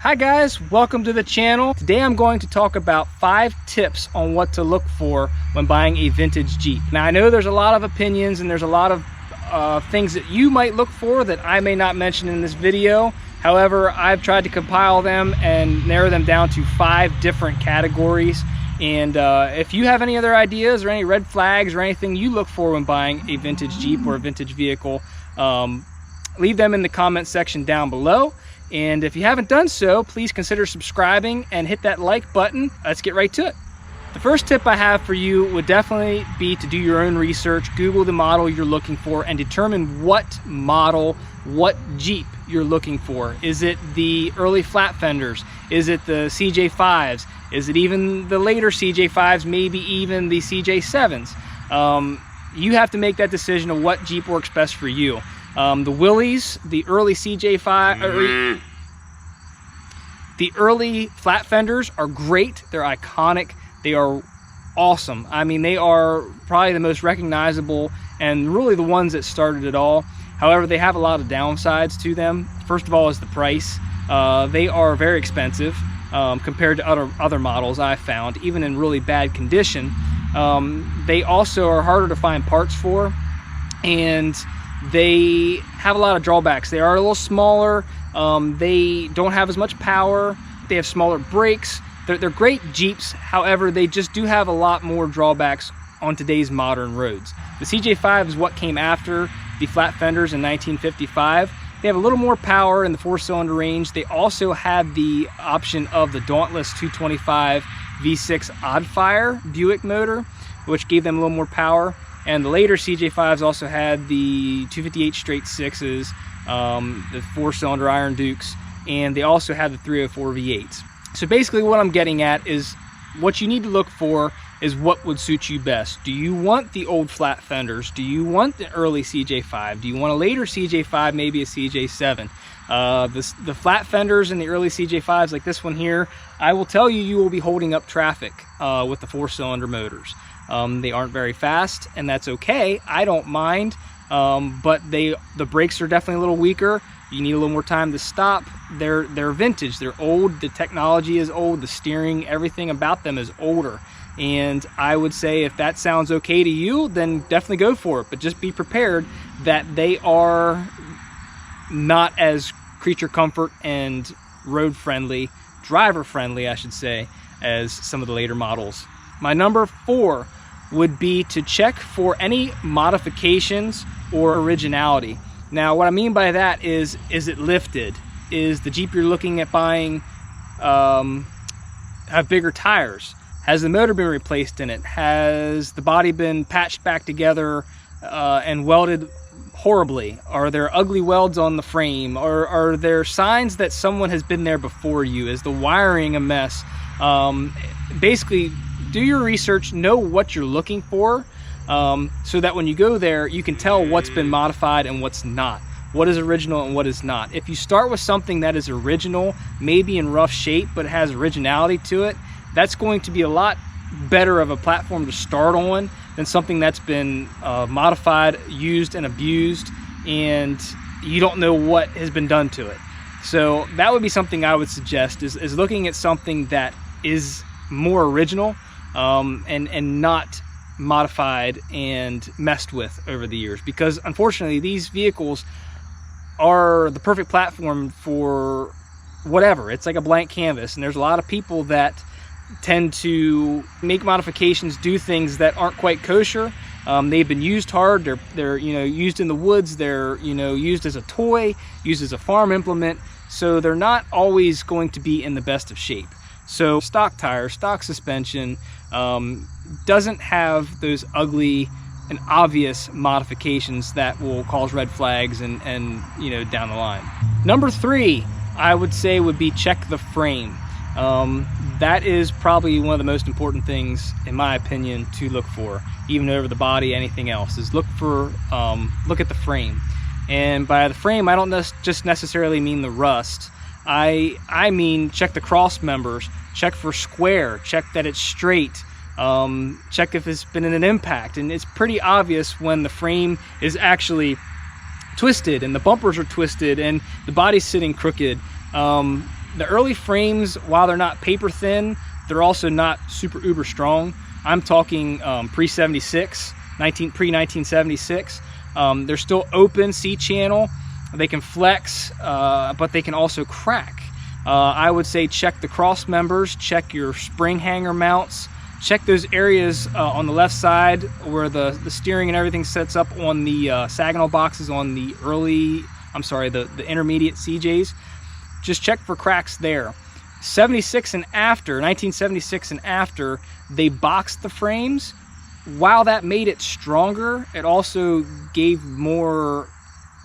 Hi guys, welcome to the channel. Today I'm going to talk about 5 tips on what to look for when buying a vintage Jeep. Now I know there's a lot of opinions and there's a lot of things that you might look for that I may not mention in this video. However, I've tried to compile them and narrow them down to 5 different categories. And if you have any other ideas or any red flags or anything you look for when buying a vintage Jeep or a vintage vehicle, leave them in the comment section down below. And if you haven't done so, please consider subscribing and hit that like button. Let's get right to it. The first tip I have for you would definitely be to do your own research, Google the model you're looking for, and determine what model, what Jeep you're looking for. Is it the early flat fenders? Is it the CJ5s? Is it even the later CJ5s, maybe even the CJ7s? You have to make that decision of what Jeep works best for you. The Willys, the early CJ5, the early flat fenders are great. They're iconic. They are awesome. I mean, they are probably the most recognizable and really the ones that started it all. However, they have a lot of downsides to them. First of all is the price. They are very expensive compared to other models I've found, even in really bad condition. They also are harder to find parts for, and they have a lot of drawbacks. They are a little smaller. They don't have as much power. They have smaller brakes. They're great Jeeps. However, they just do have a lot more drawbacks on today's modern roads. The CJ5 is what came after the flat fenders in 1955. They have a little more power in the 4-cylinder range. They also had the option of the Dauntless 225 V6 odd-fire Buick motor, which gave them a little more power. And the later CJ5s also had the 258 straight 6s, the 4-cylinder Iron Dukes, and they also had the 304 V8s. So basically what I'm getting at is what you need to look for is what would suit you best. Do you want the old flat fenders? Do you want the early CJ5? Do you want a later CJ5, maybe a CJ7? The flat fenders and the early CJ5s like this one here, I will tell you, you will be holding up traffic with the 4-cylinder motors. They aren't very fast, and that's okay. I don't mind, but the brakes are definitely a little weaker. You need a little more time to stop. They're vintage, they're old, the technology is old, the steering, everything about them is older. And I would say if that sounds okay to you, then definitely go for it. But just be prepared that they are not as creature comfort and road friendly, driver friendly, I should say, as some of the later models. My number 4 would be to check for any modifications or originality. Now, what I mean by that is it lifted? Is the Jeep you're looking at buying have bigger tires? Has the motor been replaced in it? Has the body been patched back together and welded horribly? Are there ugly welds on the frame? Or are there signs that someone has been there before you? Is the wiring a mess? Basically, do your research, know what you're looking for, so that when you go there, you can tell what's been modified and what's not. What is original and what is not. If you start with something that is original, maybe in rough shape, but has originality to it, that's going to be a lot better of a platform to start on than something that's been modified, used, and abused, and you don't know what has been done to it. So that would be something I would suggest, is looking at something that is more original and not modified and messed with over the years, because unfortunately these vehicles are the perfect platform for whatever. It's like a blank canvas, and there's a lot of people that tend to make modifications, do things that aren't quite kosher. They've been used hard, they're used in the woods, they're used as a toy, used as a farm implement, so they're not always going to be in the best of shape. So stock tires, stock suspension doesn't have those ugly and obvious modifications that will cause red flags and down the line. Number 3, I would say, would be check the frame. That is probably one of the most important things, in my opinion, to look for, even over the body, anything else, is look at the frame. And by the frame, I don't just necessarily mean the rust. I mean check the cross members, check for square, check that it's straight, check if it's been in an impact. And it's pretty obvious when the frame is actually twisted and the bumpers are twisted and the body's sitting crooked. The early frames, while they're not paper thin, they're also not super uber strong. I'm talking pre-76, pre-1976. They're still open C-channel. They can flex, but they can also crack. I would say check the cross members, check your spring hanger mounts, check those areas on the left side where the steering and everything sets up on the Saginaw boxes on the the intermediate CJs. Just check for cracks there. 76 and after, 1976 and after, they boxed the frames. While that made it stronger, it also gave more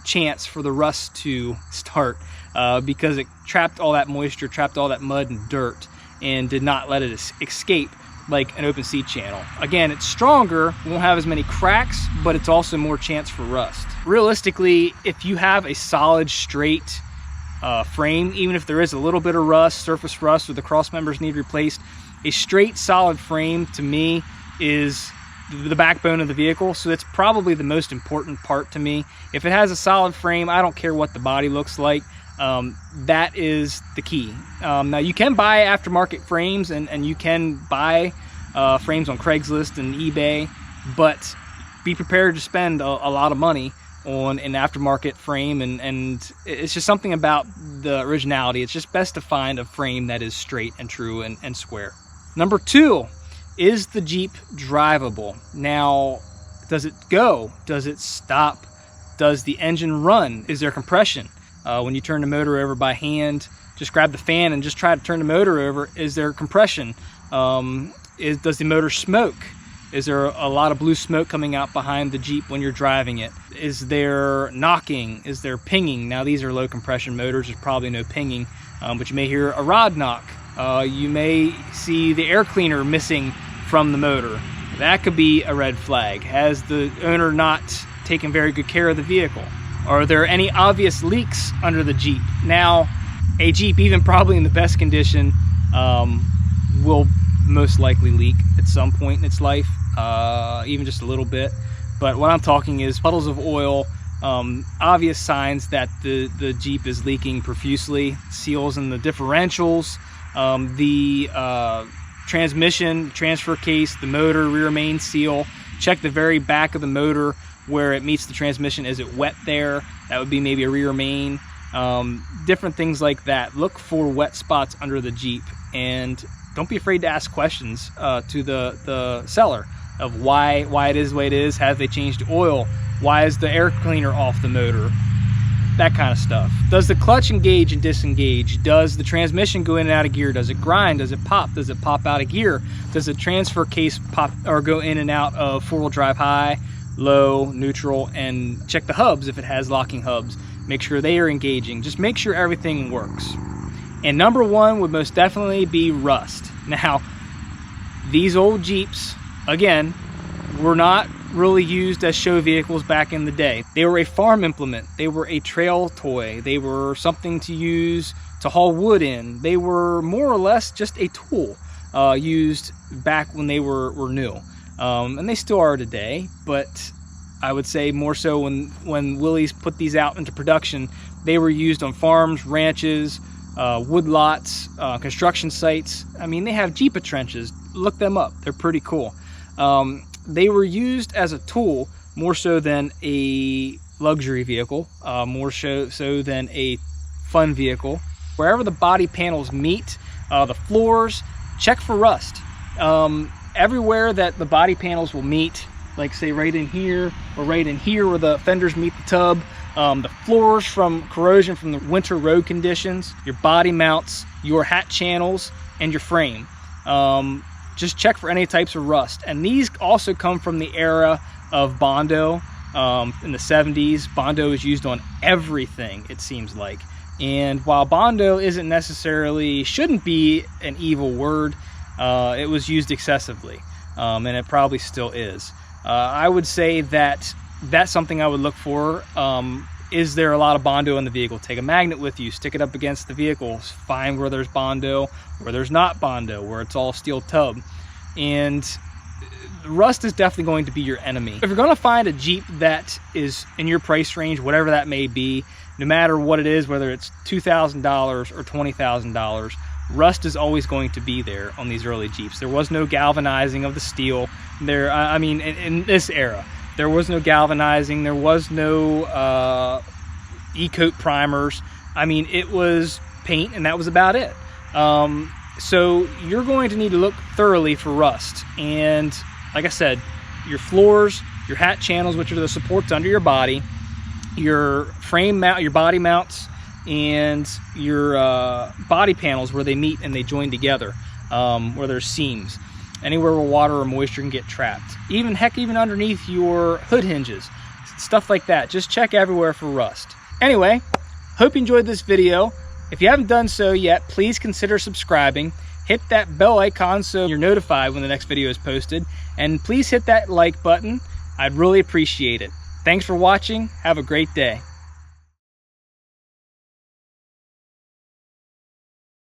chance for the rust to start because it trapped all that moisture, trapped all that mud and dirt, and did not let it escape like an open seat channel. Again, it's stronger, won't have as many cracks, but it's also more chance for rust. Realistically, if you have a solid straight frame, even if there is a little bit of rust, surface rust, or the cross members need replaced, a straight solid frame to me is the backbone of the vehicle. So it's probably the most important part to me. If it has a solid frame, I don't care what the body looks like. That is the key. Now you can buy aftermarket frames and you can buy frames on Craigslist and eBay, but be prepared to spend a lot of money on an aftermarket frame, and it's just something about the originality. It's just best to find a frame that is straight and true and square. Number 2, is the Jeep drivable? Now, does it go? Does it stop? Does the engine run? Is there compression? When you turn the motor over by hand, just grab the fan and just try to turn the motor over. Is there compression? Does the motor smoke? Is there a lot of blue smoke coming out behind the Jeep when you're driving it? Is there knocking? Is there pinging? Now these are low compression motors, there's probably no pinging, but you may hear a rod knock. You may see the air cleaner missing from the motor. That could be a red flag. Has the owner not taken very good care of the vehicle? Are there any obvious leaks under the Jeep? Now, a Jeep, even probably in the best condition, will most likely leak at some point in its life, even just a little bit. But what I'm talking is puddles of oil, obvious signs that the Jeep is leaking profusely, seals in the differentials, the transmission, transfer case, the motor, rear main seal. Check the very back of the motor where it meets the transmission. Is it wet there? That would be maybe a rear main. Different things like that. Look for wet spots under the Jeep, and don't be afraid to ask questions to the seller of why it is the way it is. Have they changed the oil? Why is the air cleaner off the motor? That kind of stuff. Does the clutch engage and disengage? Does the transmission go in and out of gear? Does it grind? Does it pop? Does it pop out of gear? Does the transfer case pop or go in and out of four-wheel drive high, low, neutral? And check the hubs if it has locking hubs. Make sure they are engaging. Just make sure everything works. And number 1 would most definitely be rust. Now, these old Jeeps, again, were not really used as show vehicles back in the day. They were a farm implement. They were a trail toy. They were something to use to haul wood in. They were more or less just a tool used back when they were new. And they still are today, but I would say more so when Willys put these out into production, they were used on farms, ranches, wood lots, construction sites. I mean, they have Jeep trenches. Look them up. They're pretty cool. They were used as a tool more so than a luxury vehicle, more so than a fun vehicle. Wherever the body panels meet, the floors, check for rust. Everywhere that the body panels will meet, like say right in here or right in here where the fenders meet the tub, the floors from corrosion from the winter road conditions, your body mounts, your hat channels, and your frame. Just check for any types of rust. And these also come from the era of Bondo. In the 70s, Bondo is used on everything, it seems like. And while Bondo shouldn't be an evil word, it was used excessively, and it probably still is. I would say that that's something I would look for. Is there a lot of Bondo in the vehicle? Take a magnet with you, stick it up against the vehicle, find where there's Bondo, where there's not Bondo, where it's all steel tub. And rust is definitely going to be your enemy. If you're going to find a Jeep that is in your price range, whatever that may be, no matter what it is, whether it's $2,000 or $20,000, rust is always going to be there on these early Jeeps. There was no galvanizing of the steel. I mean, in this era, there was no galvanizing. There was no e-coat primers. I mean, it was paint, and that was about it. So you're going to need to look thoroughly for rust. And like I said, your floors, your hat channels, which are the supports under your body, your frame mount, your body mounts, and your body panels where they meet and they join together, where there's seams, anywhere where water or moisture can get trapped. Even underneath your hood hinges, stuff like that. Just check everywhere for rust. Anyway, hope you enjoyed this video. If you haven't done so yet, please consider subscribing. Hit that bell icon so you're notified when the next video is posted. And please hit that like button. I'd really appreciate it. Thanks for watching. Have a great day.